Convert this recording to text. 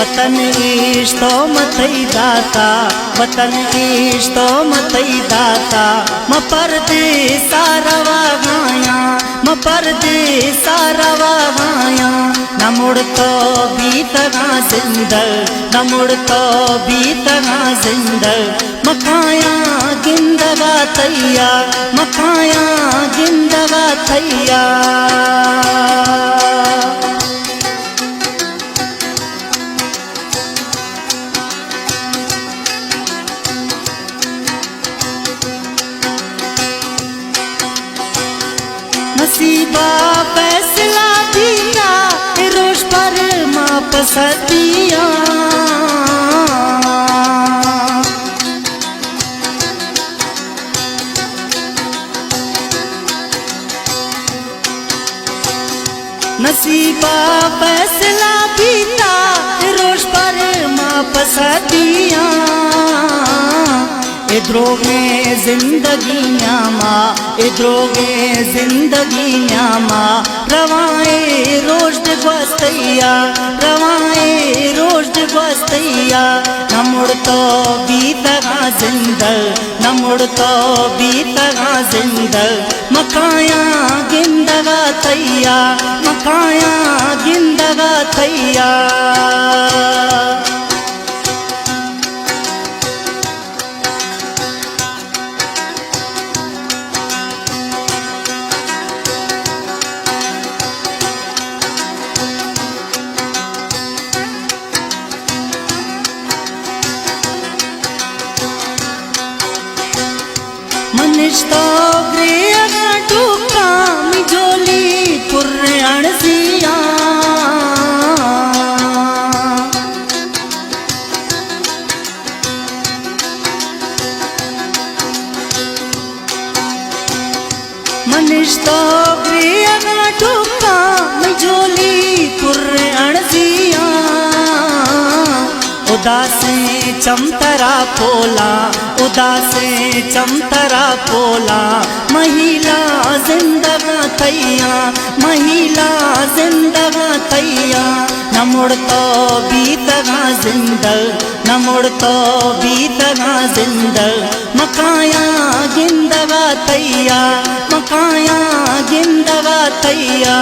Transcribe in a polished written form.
वतन इश्तो मतई दाता, वतन इश्तो मतई दाता। म परदेसा रवा गाया, म परदेसा रवा गाया। न मुड़ तो बीतना जिंदल, न मुड़ तो बीतना जिंदल। मखाया गिंदगा थैया, मखाया गिंदगा थैया। नसीबा फैसला दिया, रोश पर माप सदिया। नसीबा फैसला दिया, रोश पर माप सदिया। इधरोगे जिंदगी न्यामा, इधरोगे जिंदगी न्यामा। रवाए रोज दिवस्तैया, रवाए रोज दिवस्तैया। न मुड़ तो बीतगा जिंदल, न मुड़ तो बीतगा जिंदल। मखाया गिंदगा थैया, मखाया गिंदगा थैया। मनिष्ठो ग्रेगा टूका मिजोली पुर्रे अणसिया। मनिष्ठो ग्रेगा टूका मिजोली पुर्रे अणसिया। उदासे चमतरा पोला, उदासे चमतरा पोला। महिला जिंदगा थैया, महिला जिंदगा थैया। न मुड़ तो बीतगा जिंदल, न मुड़ तो बीतगा जिंदल। मखाया गिंदगा थैया, मखाया गिंदगा थैया।